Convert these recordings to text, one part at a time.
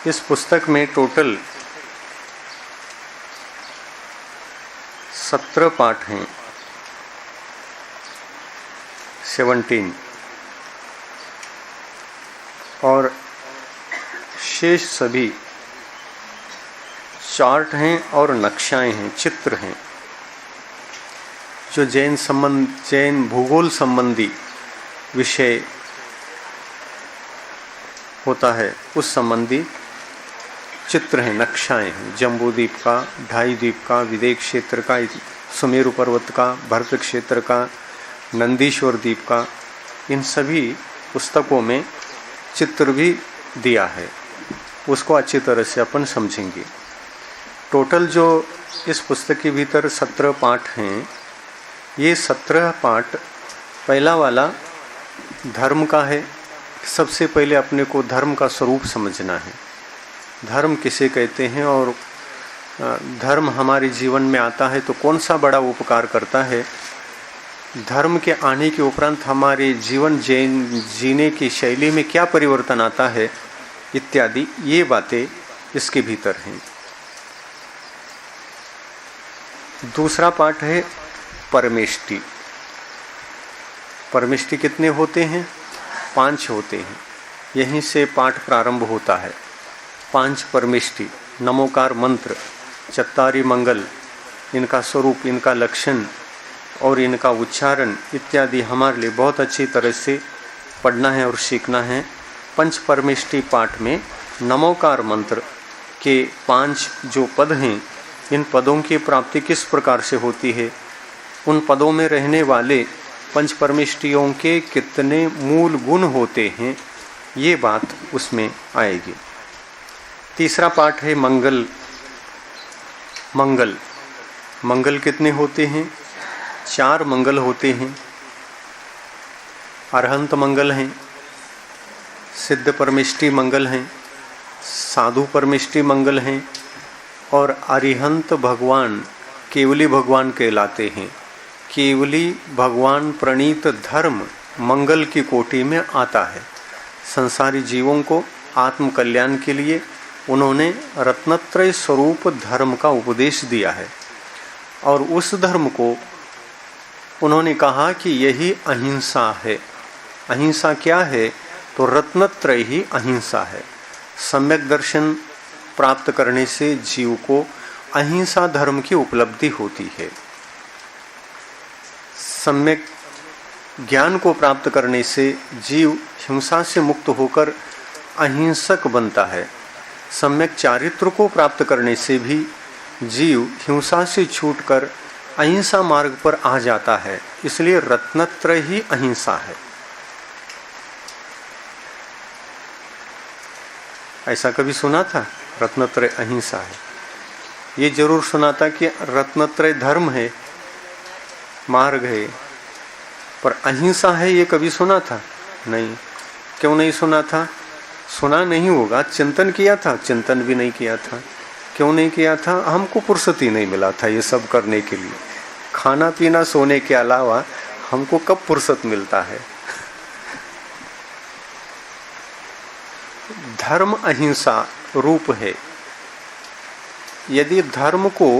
इस पुस्तक में टोटल 17 पाठ हैं, 17, और शेष सभी चार्ट हैं और नक्शाएं हैं, चित्र हैं, जो जैन भूगोल संबंधी विषय होता है उस संबंधी चित्र हैं, नक्शाएं हैं। जम्बूद्वीप का, ढाई द्वीप का, विदेश क्षेत्र का, सुमेरु पर्वत का, भरत क्षेत्र का, नंदीश्वर द्वीप का, इन सभी पुस्तकों में चित्र भी दिया है। उसको अच्छी तरह से अपन समझेंगे। टोटल जो इस पुस्तक के भीतर 17 पाठ हैं, ये 17 पाठ पहला वाला धर्म का है। सबसे पहले अपने को धर्म का स्वरूप समझना है। धर्म किसे कहते हैं और धर्म हमारे जीवन में आता है तो कौन सा बड़ा उपकार करता है। धर्म के आने के उपरांत हमारे जीवन जीने की शैली में क्या परिवर्तन आता है इत्यादि, ये बातें इसके भीतर हैं। दूसरा पाठ है परमेष्टि। परमेष्टि कितने होते हैं? 5 होते हैं। यहीं से पाठ प्रारंभ होता है। 5 परमेष्टि, नमोकार मंत्र, चत्तारी मंगल, इनका स्वरूप, इनका लक्षण और इनका उच्चारण इत्यादि हमारे लिए बहुत अच्छी तरह से पढ़ना है और सीखना है। पंच परमेष्टि पाठ में नमोकार मंत्र के 5 जो पद हैं, इन पदों की प्राप्ति किस प्रकार से होती है, उन पदों में रहने वाले पंच परमेष्टियों के कितने मूल गुण होते हैं, ये बात उसमें आएगी। तीसरा पाठ है मंगल। मंगल, मंगल कितने होते हैं? 4 मंगल होते हैं। अरहंत मंगल हैं, सिद्ध परमेष्टि मंगल हैं, साधु परमेष्टि मंगल हैं और अरिहंत भगवान, केवली भगवान कहलाते हैं। केवली भगवान प्रणीत धर्म मंगल की कोटि में आता है। संसारी जीवों को आत्म कल्याण के लिए उन्होंने रत्नत्रय स्वरूप धर्म का उपदेश दिया है और उस धर्म को उन्होंने कहा कि यही अहिंसा है। अहिंसा क्या है? तो रत्नत्रय ही अहिंसा है। सम्यक दर्शन प्राप्त करने से जीव को अहिंसा धर्म की उपलब्धि होती है। सम्यक ज्ञान को प्राप्त करने से जीव हिंसा से मुक्त होकर अहिंसक बनता है। सम्यक चारित्र को प्राप्त करने से भी जीव हिंसा से छूटकर अहिंसा मार्ग पर आ जाता है। इसलिए रत्नत्रय ही अहिंसा है। ऐसा कभी सुना था? रत्नत्रय अहिंसा है। ये जरूर सुना था कि रत्नत्रय धर्म है, मार्ग है, पर अहिंसा है ये कभी सुना था? नहीं। क्यों नहीं सुना था? सुना नहीं होगा, चिंतन किया था? चिंतन भी नहीं किया था। क्यों नहीं किया था? हमको फुर्सत ही नहीं मिला था ये सब करने के लिए। खाना पीना सोने के अलावा हमको कब फुर्सत मिलता है? धर्म अहिंसा रूप है। यदि धर्म को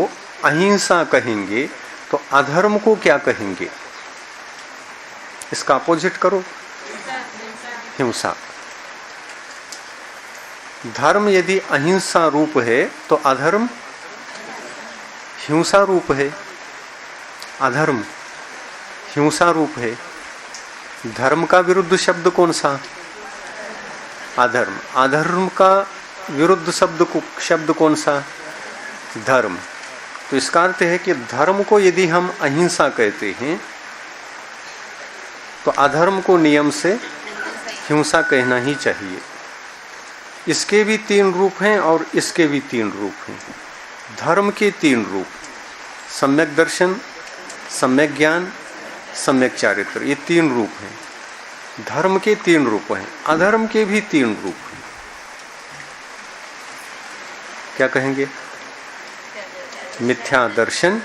अहिंसा कहेंगे तो अधर्म को क्या कहेंगे? इसका अपोजिट करो, हिंसा। धर्म यदि अहिंसा रूप है तो अधर्म हिंसा रूप है। अधर्म हिंसा रूप है। धर्म का विरुद्ध शब्द कौन सा? अधर्म। अधर्म का विरुद्ध शब्द कौन सा? धर्म। तो इसका अर्थ है कि धर्म को यदि हम अहिंसा कहते हैं तो अधर्म को नियम से हिंसा कहना ही चाहिए। इसके भी 3 रूप हैं और इसके भी 3 रूप हैं। धर्म के 3 रूप, सम्यक दर्शन, सम्यक ज्ञान, सम्यक चारित्र, ये 3 रूप हैं। धर्म के 3 रूप हैं, अधर्म के भी 3 रूप हैं। क्या कहेंगे? मिथ्या दर्शन,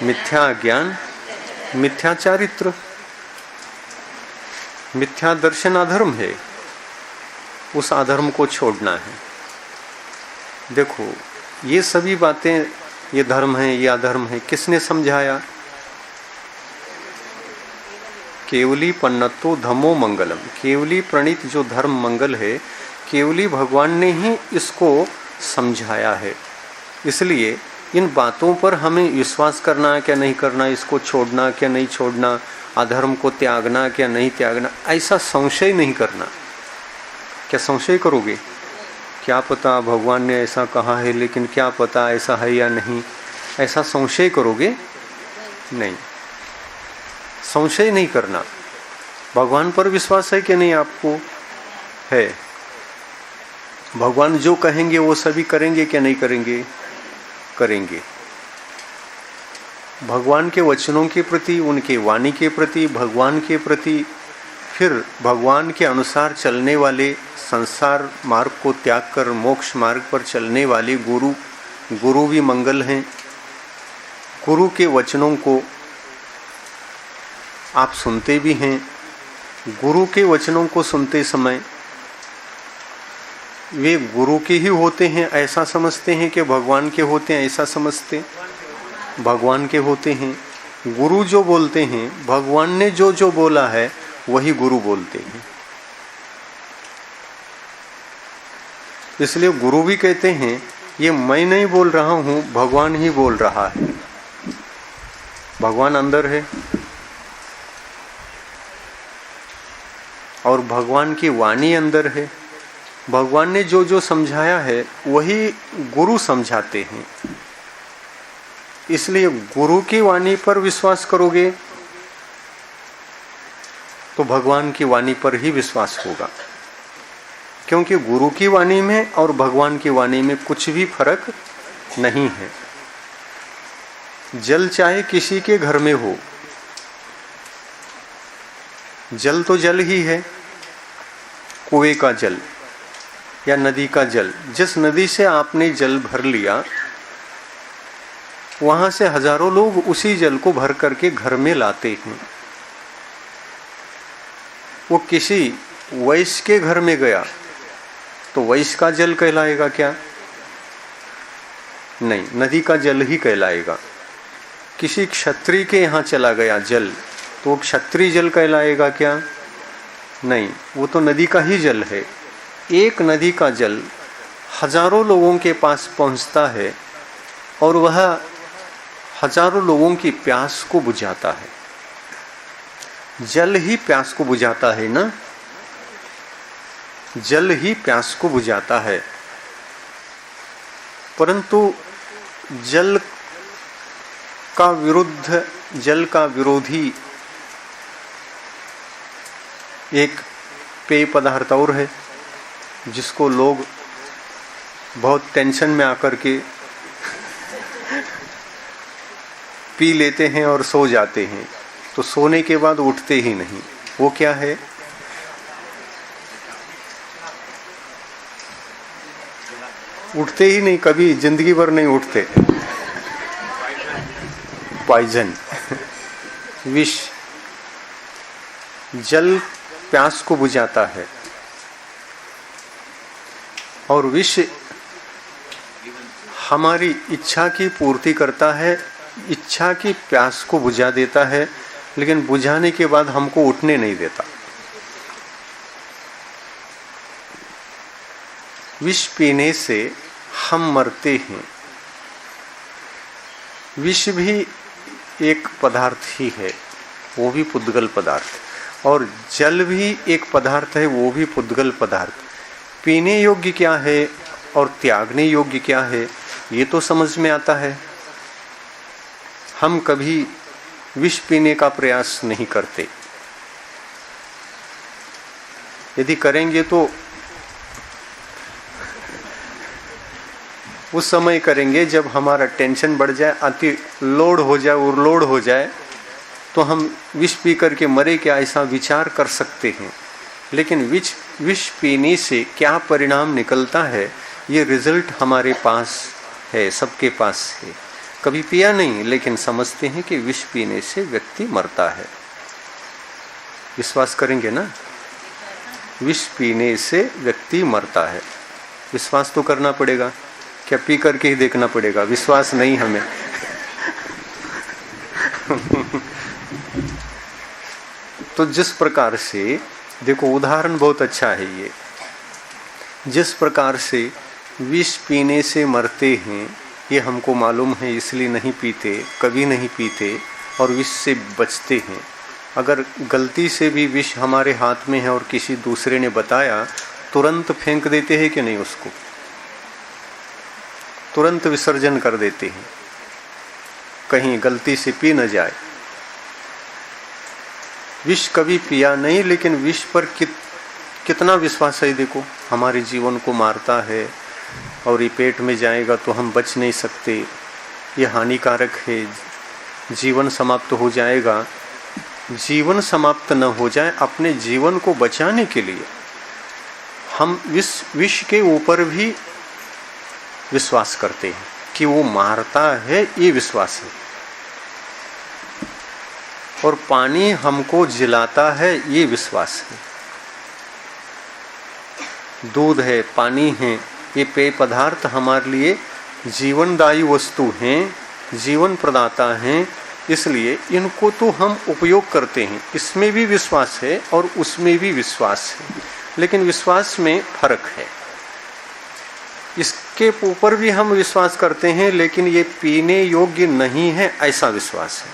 मिथ्या ज्ञान, मिथ्या चारित्र। मिथ्या दर्शन अधर्म है, उस अधर्म को छोड़ना है। देखो ये सभी बातें, ये धर्म है, ये अधर्म है, किसने समझाया? केवली पन्नतो धम्मो मंगलम, केवली प्रणीत जो धर्म मंगल है, केवली भगवान ने ही इसको समझाया है। इसलिए इन बातों पर हमें विश्वास करना है क्या नहीं करना, इसको छोड़ना क्या नहीं छोड़ना, अधर्म को त्यागना क्या नहीं त्यागना, ऐसा संशय नहीं करना। क्या संशय करोगे? क्या पता भगवान ने ऐसा कहा है, लेकिन क्या पता ऐसा है या नहीं, ऐसा संशय करोगे? नहीं, संशय नहीं करना। भगवान पर विश्वास है कि नहीं आपको? है। भगवान जो कहेंगे वो सभी करेंगे क्या नहीं करेंगे? करेंगे। भगवान के वचनों के प्रति, उनके वाणी के प्रति, भगवान के प्रति, फिर भगवान के अनुसार चलने वाले, संसार मार्ग को त्याग कर मोक्ष मार्ग पर चलने वाले गुरु भी मंगल हैं। गुरु के वचनों को आप सुनते भी हैं। गुरु के वचनों को सुनते समय वे गुरु के ही होते हैं ऐसा समझते हैं कि भगवान के होते हैं ऐसा समझते? भगवान के होते हैं। गुरु जो बोलते हैं, भगवान ने जो जो बोला है वही गुरु बोलते हैं। इसलिए गुरु भी कहते हैं ये मैं नहीं बोल रहा हूं, भगवान ही बोल रहा है। भगवान अंदर है और भगवान की वाणी अंदर है। भगवान ने जो जो समझाया है वही गुरु समझाते हैं। इसलिए गुरु की वाणी पर विश्वास करोगे तो भगवान की वाणी पर ही विश्वास होगा, क्योंकि गुरु की वाणी में और भगवान की वाणी में कुछ भी फर्क नहीं है। जल चाहे किसी के घर में हो, जल तो जल ही है। कुएं का जल या नदी का जल, जिस नदी से आपने जल भर लिया, वहां से हजारों लोग उसी जल को भर करके घर में लाते हैं। वो किसी वैश्य के घर में गया तो वैश्य का जल कहलाएगा क्या? नहीं, नदी का जल ही कहलाएगा। किसी क्षत्रिय के यहाँ चला गया जल तो वो क्षत्रिय जल कहलाएगा क्या? नहीं, वो तो नदी का ही जल है। एक नदी का जल हजारों लोगों के पास पहुंचता है और वह हजारों लोगों की प्यास को बुझाता है। जल ही प्यास को बुझाता है ना, जल ही प्यास को बुझाता है। परंतु जल का विरुद्ध, जल का विरोधी एक पेय पदार्थ और है, जिसको लोग बहुत टेंशन में आकर के पी लेते हैं और सो जाते हैं, तो सोने के बाद उठते ही नहीं। वो क्या है? उठते ही नहीं, कभी जिंदगी भर नहीं उठते। पॉइजन, विष। जल प्यास को बुझाता है और विष हमारी इच्छा की पूर्ति करता है, इच्छा की प्यास को बुझा देता है, लेकिन बुझाने के बाद हमको उठने नहीं देता। विष पीने से हम मरते हैं। विष भी एक पदार्थ ही है, वो भी पुद्गल पदार्थ, और जल भी एक पदार्थ है, वो भी पुद्गल पदार्थ। पीने योग्य क्या है और त्यागने योग्य क्या है, ये तो समझ में आता है। हम कभी विष पीने का प्रयास नहीं करते। यदि करेंगे तो उस समय करेंगे जब हमारा टेंशन बढ़ जाए, अति लोड हो जाए, ओवरलोड हो जाए, तो हम विष पी करके मरे क्या, ऐसा विचार कर सकते हैं। लेकिन विष पीने से क्या परिणाम निकलता है, ये रिजल्ट हमारे पास है, सबके पास है। कभी पिया नहीं, लेकिन समझते हैं कि विष पीने से व्यक्ति मरता है। विश्वास करेंगे ना? विष पीने से व्यक्ति मरता है, विश्वास तो करना पड़ेगा। क्या पी करके ही देखना पड़ेगा? विश्वास नहीं हमें। तो जिस प्रकार से देखो, उदाहरण बहुत अच्छा है ये। जिस प्रकार से विष पीने से मरते हैं ये हमको मालूम है, इसलिए नहीं पीते, कभी नहीं पीते और विष से बचते हैं। अगर गलती से भी विष हमारे हाथ में है और किसी दूसरे ने बताया, तुरंत फेंक देते हैं कि नहीं? उसको तुरंत विसर्जन कर देते हैं, कहीं गलती से पी न जाए। विष कभी पिया नहीं, लेकिन विष पर कितना विश्वास है। देखो, हमारे जीवन को मारता है और ये पेट में जाएगा तो हम बच नहीं सकते, ये हानिकारक है, जीवन समाप्त हो जाएगा। जीवन समाप्त न हो जाए, अपने जीवन को बचाने के लिए हम विष के ऊपर भी विश्वास करते हैं कि वो मारता है, ये विश्वास है। और पानी हमको जिलाता है, ये विश्वास है। दूध है, पानी है, ये पेय पदार्थ हमारे लिए जीवनदायी वस्तु हैं, जीवन प्रदाता हैं, इसलिए इनको तो हम उपयोग करते हैं। इसमें भी विश्वास है और उसमें भी विश्वास है, लेकिन विश्वास में फर्क है। इसके ऊपर भी हम विश्वास करते हैं, लेकिन ये पीने योग्य नहीं है, ऐसा विश्वास है।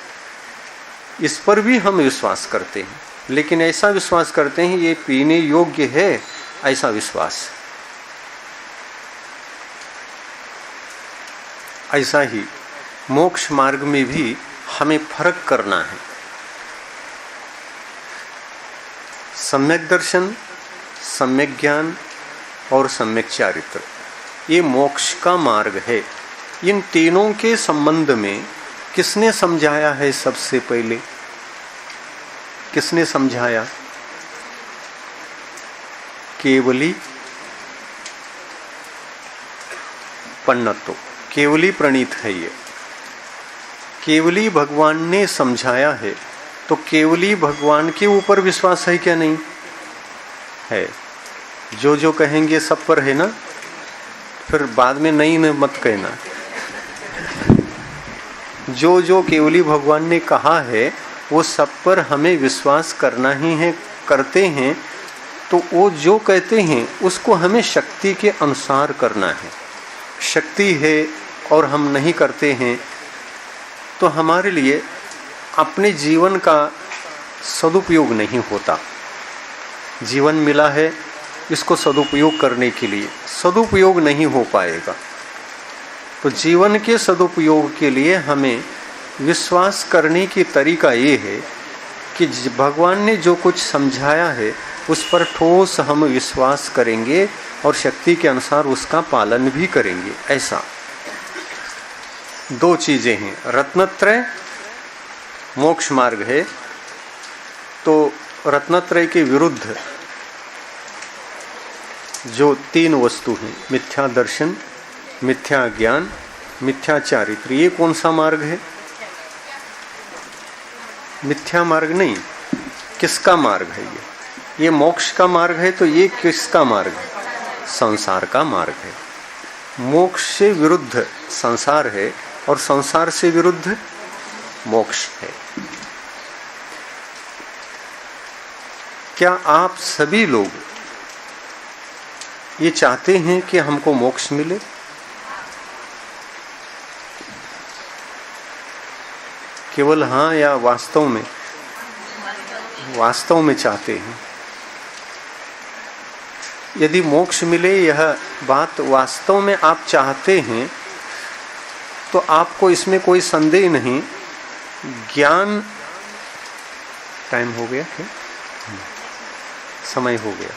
इस पर भी हम विश्वास करते हैं, लेकिन ऐसा विश्वास करते हैं ये पीने योग्य है, ऐसा विश्वास। ऐसा ही मोक्ष मार्ग में भी हमें फर्क करना है। सम्यक दर्शन, सम्यक ज्ञान और सम्यक चारित्र, ये मोक्ष का मार्ग है। इन तीनों के संबंध में किसने समझाया है? सबसे पहले किसने समझाया? केवली पन्नतो, केवली प्रणीत है ये। केवली भगवान ने समझाया है, तो केवली भगवान के ऊपर विश्वास है क्या? नहीं है। जो जो कहेंगे सब पर है ना, फिर बाद में नहीं न मत कहना। जो जो केवली भगवान ने कहा है वो सब पर हमें विश्वास करना ही है, करते हैं। तो वो जो कहते हैं उसको हमें शक्ति के अनुसार करना है। शक्ति है और हम नहीं करते हैं तो हमारे लिए अपने जीवन का सदुपयोग नहीं होता। जीवन मिला है, इसको सदुपयोग करने के लिए सदुपयोग नहीं हो पाएगा। तो जीवन के सदुपयोग के लिए हमें विश्वास करने की तरीका ये है कि भगवान ने जो कुछ समझाया है उस पर ठोस हम विश्वास करेंगे और शक्ति के अनुसार उसका पालन भी करेंगे। ऐसा दो चीजें हैं। रत्नत्रय मोक्ष मार्ग है, तो रत्नत्रय के विरुद्ध जो तीन वस्तु हैं, मिथ्या दर्शन, मिथ्या ज्ञान, मिथ्या चारित्र, ये कौन सा मार्ग है? मिथ्या मार्ग नहीं, किसका मार्ग है ये मोक्ष का मार्ग है। तो ये किसका मार्ग है? संसार का मार्ग है। मोक्ष से विरुद्ध संसार है और संसार से विरुद्ध मोक्ष है। क्या आप सभी लोग ये चाहते हैं कि हमको मोक्ष मिले? केवल हाँ या वास्तव में? वास्तव में चाहते हैं। यदि मोक्ष मिले, यह बात वास्तव में आप चाहते हैं, तो आपको इसमें कोई संदेह नहीं। ज्ञान, टाइम हो गया क्या? समय हो गया।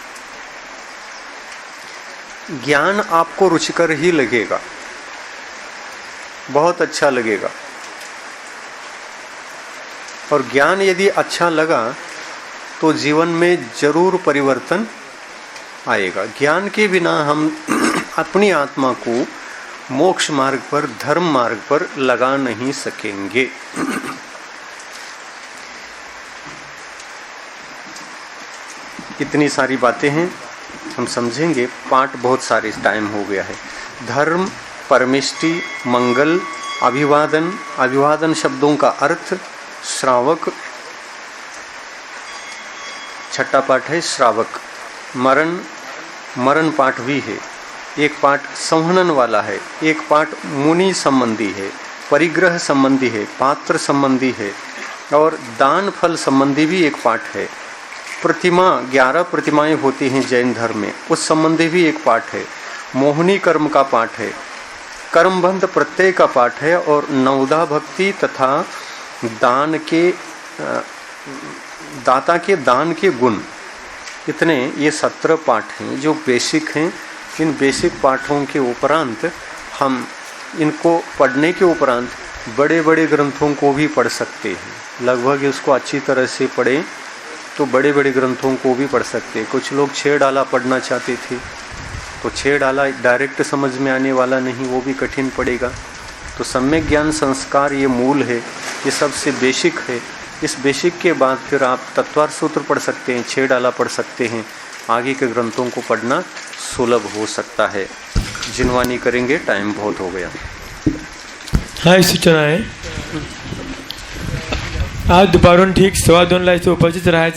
ज्ञान आपको रुचिकर ही लगेगा, बहुत अच्छा लगेगा। और ज्ञान यदि अच्छा लगा तो जीवन में जरूर परिवर्तन आएगा। ज्ञान के बिना हम अपनी आत्मा को मोक्ष मार्ग पर, धर्म मार्ग पर लगा नहीं सकेंगे। इतनी सारी बातें हैं, हम समझेंगे। पाठ बहुत सारे, टाइम हो गया है। धर्म परमेष्टि, मंगल, अभिवादन, अभिवादन शब्दों का अर्थ, श्रावक, छठा पाठ है श्रावक। मरण, मरण पाठ भी है। एक पाठ संहनन वाला है, एक पाठ मुनि संबंधी है, परिग्रह संबंधी है, पात्र संबंधी है और दान फल संबंधी भी एक पाठ है। प्रतिमा, 11 प्रतिमाएं होती हैं जैन धर्म में, उस संबंधी भी एक पाठ है। मोहिनी कर्म का पाठ है, कर्मबंध प्रत्यय का पाठ है और नवदा भक्ति तथा दान के दाता के दान के गुण, इतने ये 17 पाठ हैं जो बेसिक हैं। इन बेसिक पाठों के उपरांत हम इनको पढ़ने के उपरांत बड़े बड़े ग्रंथों को भी पढ़ सकते हैं। लगभग इसको अच्छी तरह से पढ़ें तो बड़े बड़े ग्रंथों को भी पढ़ सकते हैं। कुछ लोग 6 डाला पढ़ना चाहते थे तो 6 डाला डायरेक्ट समझ में आने वाला नहीं, वो भी कठिन पड़ेगा। तो सम्यक ज्ञान संस्कार ये मूल है, ये सबसे बेसिक है। इस बेसिक के बाद फिर आप तत्वार्थ सूत्र पढ़ सकते हैं, 6 डाला पढ़ सकते हैं। आगे के ग्रंथों को पढ़ना सुलभ हो सकता है। जिनवानी करेंगे, टाइम बहुत हो गया। हाँ, सूचना है आज दुपारून ठीक 2:15 ला इथे उपस्थित राहायचं